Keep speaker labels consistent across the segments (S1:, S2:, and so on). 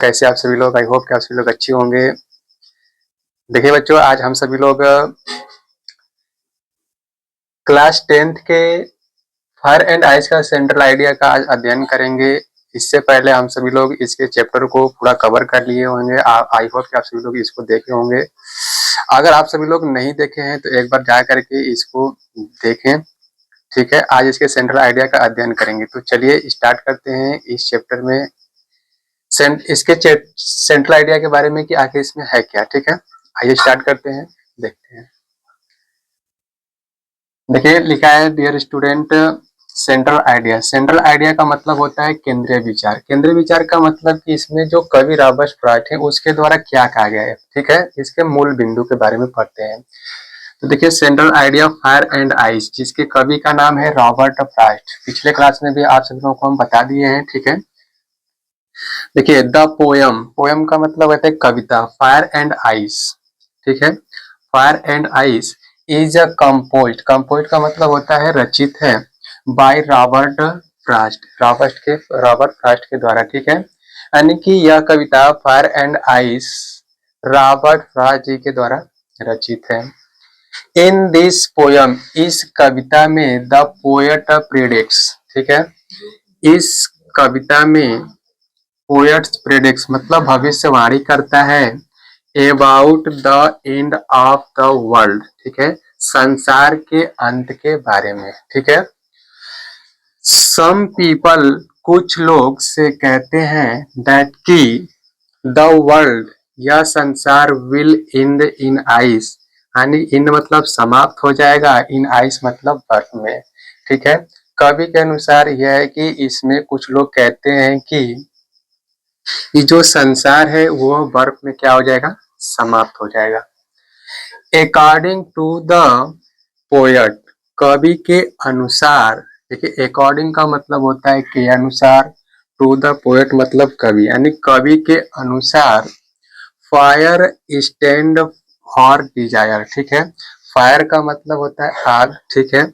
S1: कैसे आप सभी लोग। आई होप कि आप सभी लोग अच्छे होंगे। देखिए बच्चों, आज हम सभी लोग क्लास 10th के फायर एंड आइस का सेंट्रल आइडिया का आज अध्ययन करेंगे। इससे पहले हम सभी लोग इसके चैप्टर को पूरा कवर कर लिए होंगे। आई होप कि आप सभी लोग इसको देखे होंगे। अगर आप सभी लोग नहीं देखे हैं तो एक बार जा करके इसको देखें। ठीक है, आज इसके सेंट्रल आइडिया का अध्ययन करेंगे। तो चलिए स्टार्ट करते हैं इस चैप्टर में इसके सेंट्रल आइडिया के बारे में कि आखिर इसमें है क्या। ठीक है, आइए स्टार्ट करते हैं, देखते हैं। देखिए लिखा है, dear student, central idea. Central idea का मतलब होता है केंद्रीय विचार। केंद्रीय विचार का मतलब कि इसमें जो कवि रॉबर्ट फ्रॉस्ट है उसके द्वारा क्या कहा गया है। ठीक है, इसके मूल बिंदु के बारे में पढ़ते हैं। तो देखिए, central idea fire and ice, जिसके कवि का नाम है रॉबर्ट फ्रॉस्ट। पिछले क्लास में भी आप सभी लोगों को हम बता दिए हैं। ठीक है, देखिए द पोयम, पोयम का मतलब होता है कविता। फायर एंड आइस, ठीक है, fire and ice is a composed, composed का मतलब होता है रचित है, by Robert Frost, Robert Frost के द्वारा। ठीक है, यानी कि यह कविता fire and ice Robert Frost ji के द्वारा रचित है। इन दिस पोयम, इस कविता में द पोएट प्रेडिक्ट्स, ठीक है, इस कविता में पोएट्स प्रेडिक्ट्स मतलब भविष्यवाणी करता है about the end of the world, ठीक है, संसार के अंत के बारे में। ठीक है, सम पीपल, कुछ लोग से कहते हैं दैट की द वर्ल्ड, यह संसार विल एंड इन आइस, यानी इन मतलब समाप्त हो जाएगा, इन आइस मतलब बर्फ में। ठीक है, कवि के अनुसार यह है कि इसमें कुछ लोग कहते हैं कि ये जो संसार है वो बर्फ में क्या हो जाएगा, समाप्त हो जाएगा। अकॉर्डिंग टू द पोएट, कवि के अनुसार। देखिए, अकॉर्डिंग का मतलब होता है के अनुसार, टू द पोएट मतलब कवि, यानी कवि के अनुसार फायर स्टैंड फॉर डिजायर। ठीक है, फायर का मतलब होता है आग, ठीक है,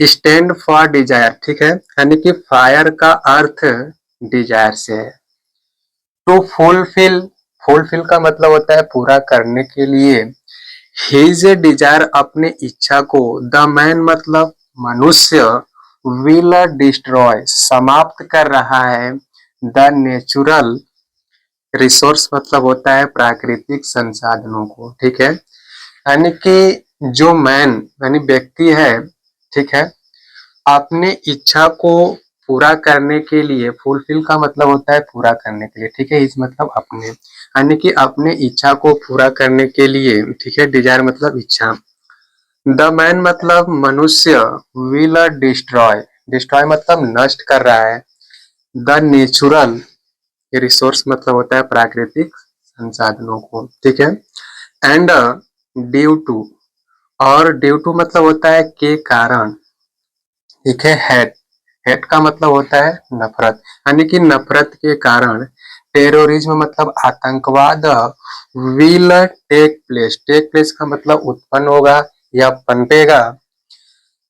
S1: स्टैंड फॉर डिजायर, ठीक है, यानी कि फायर का अर्थ डिजायर से है। टू फुलफिल, फुलफिल का मतलब होता है पूरा करने के लिए। हिज डिजायर, अपने इच्छा को। द मैन मतलब मनुष्य, विल डिस्ट्रॉय, समाप्त कर रहा है। द नेचुरल रिसोर्स मतलब होता है प्राकृतिक संसाधनों को। ठीक है, यानी कि जो मैन यानी व्यक्ति है, ठीक है, अपने इच्छा को पूरा करने के लिए, फुलफिल का मतलब होता है पूरा करने के लिए, ठीक है, इस मतलब अपने, यानी कि अपने इच्छा को पूरा करने के लिए। ठीक है, डिजायर मतलब इच्छा। द मैन मतलब मनुष्य, विल डिस्ट्रॉय, डिस्ट्रॉय मतलब नष्ट कर रहा है। द नेचुरल रिसोर्स मतलब होता है प्राकृतिक संसाधनों को। ठीक है, एंड ड्यू टू, और ड्यू टू मतलब होता है के कारण। ठीक है, हेट, हेट का मतलब होता है नफरत, यानी कि नफरत के कारण। टेररिज्म मतलब आतंकवाद। Will take place, take place का मतलब उत्पन्न होगा या पनपेगा।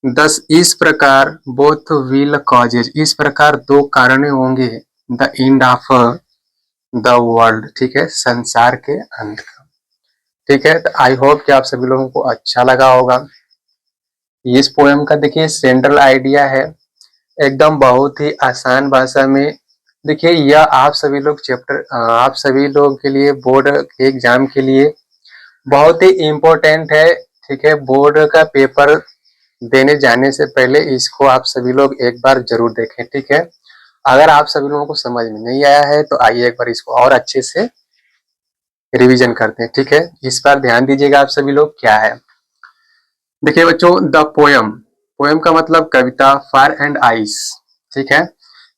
S1: दस इस प्रकार, बोथ विल कॉजेज, इस प्रकार दो कारण होंगे। The end of the world, ठीक है, संसार के अंत का। ठीक है, तो आई होप कि आप सभी लोगों को अच्छा लगा होगा। इस पोएम का देखिए सेंट्रल आइडिया है, एकदम बहुत ही आसान भाषा में। देखिए यह आप सभी लोग चैप्टर, आप सभी लोगों के लिए बोर्ड एग्जाम के लिए बहुत ही इम्पोर्टेंट है। ठीक है, बोर्ड का पेपर देने जाने से पहले इसको आप सभी लोग एक बार जरूर देखें। ठीक है, अगर आप सभी लोगों को समझ में नहीं आया है तो आइए एक बार इसको और अच्छे से रिवीजन करते हैं। ठीक है, इस बार ध्यान दीजिएगा आप सभी लोग क्या है। देखिए बच्चों, द पोयम, पोयम का मतलब कविता। फायर एंड आइस, ठीक है,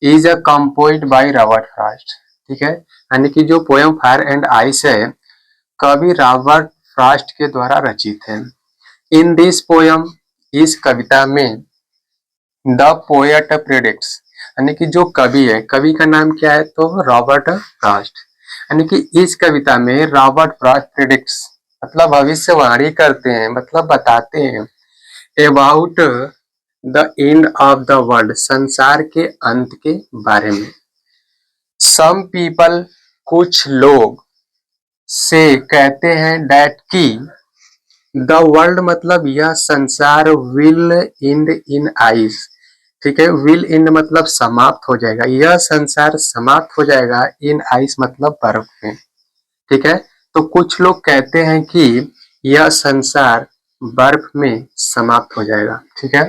S1: is a composed bye Robert Frost. ठीक है, यानी कि जो पोयम फायर एंड आइस है कवि रॉबर्ट फ्रॉस्ट के द्वारा रचित है। इन दिस पोयम, इस कविता में द पोएट प्रेडिक्ट्स, यानी कि जो कवि है, कवि का नाम क्या है तो रॉबर्ट फ्रॉस्ट, यानी कि इस कविता में रॉबर्ट फ्रॉस्ट प्रेडिक्ट्स मतलब भविष्यवाणी करते हैं, मतलब बताते हैं about the end of the world, संसार के अंत के बारे में। सम पीपल, कुछ लोग से कहते हैं डैट की द वर्ल्ड मतलब यह संसार विल एंड इन आइस, ठीक है, विल एंड मतलब समाप्त हो जाएगा, यह संसार समाप्त हो जाएगा, इन आइस मतलब बर्फ में, ठीक है। तो कुछ लोग कहते हैं कि यह संसार बर्फ में समाप्त हो जाएगा, ठीक है।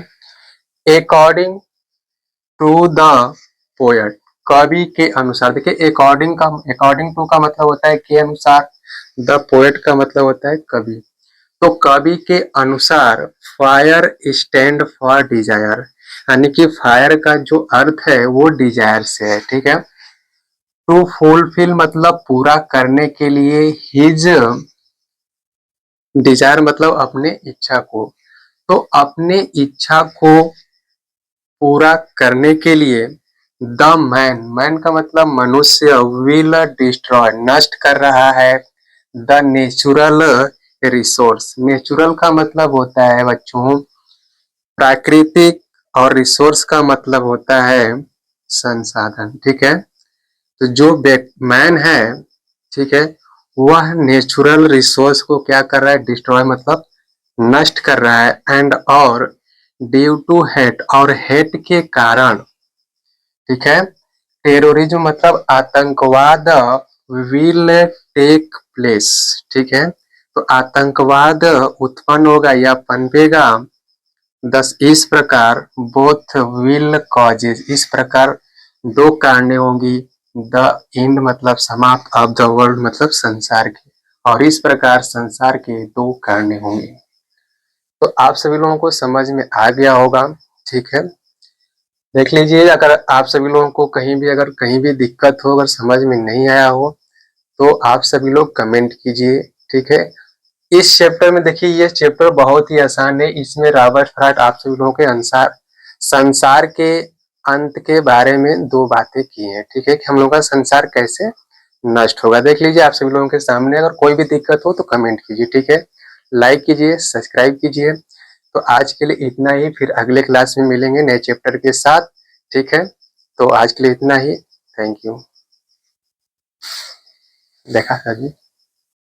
S1: अकॉर्डिंग टू द पोएट, कवि के अनुसार, देखिए अकॉर्डिंग टू का मतलब होता है के अनुसार, द पोएट का मतलब होता है कवि। तो कवि के अनुसार फायर स्टैंड फॉर डिजायर, यानी कि फायर का जो अर्थ है वो डिजायर से है, ठीक है। टू फुलफिल मतलब पूरा करने के लिए, हिज डिजायर मतलब अपने इच्छा को, तो अपने इच्छा को पूरा करने के लिए द मैन का मतलब मनुष्य, विल डिस्ट्रॉय नष्ट कर रहा है, द नेचुरल रिसोर्स, नेचुरल का मतलब होता है बच्चों प्राकृतिक, और रिसोर्स का मतलब होता है संसाधन, ठीक है। तो जो मैन है, ठीक है, वह नेचुरल रिसोर्स को क्या कर रहा है, डिस्ट्रॉय मतलब नष्ट कर रहा है, एंड और ड्यू टू हेट, और हेट के कारण, ठीक है, टेररिज्म मतलब आतंकवाद विल टेक प्लेस, ठीक है। तो आतंकवाद उत्पन्न होगा या पनपेगा, दस इस प्रकार बोथ विल कॉजेज, इस प्रकार दो कारणें होंगी, द एंड मतलब समाप्त, ऑफ द वर्ल्ड मतलब संसार के, और इस प्रकार संसार के दो कारणें होंगी। तो आप सभी लोगों को समझ में आ गया होगा, ठीक है। देख लीजिए, अगर आप सभी लोगों को कहीं भी दिक्कत हो, अगर समझ में नहीं आया हो, तो आप सभी लोग कमेंट कीजिए, ठीक है। इस चैप्टर में देखिए, ये चैप्टर बहुत ही आसान है, इसमें रॉबर्ट फ्रास्ट आप सभी लोगों के अनुसार संसार के अंत के बारे में दो बातें की हैं, ठीक है, कि हम लोगों का संसार कैसे नष्ट होगा। देख लीजिए आप सभी लोगों के सामने, अगर कोई भी दिक्कत हो तो कमेंट कीजिए, ठीक है, लाइक कीजिए, सब्सक्राइब कीजिए। तो आज के लिए इतना ही, फिर अगले क्लास में मिलेंगे नए चैप्टर के साथ, ठीक है। तो आज के लिए इतना ही, थैंक यू। देखा सर जी।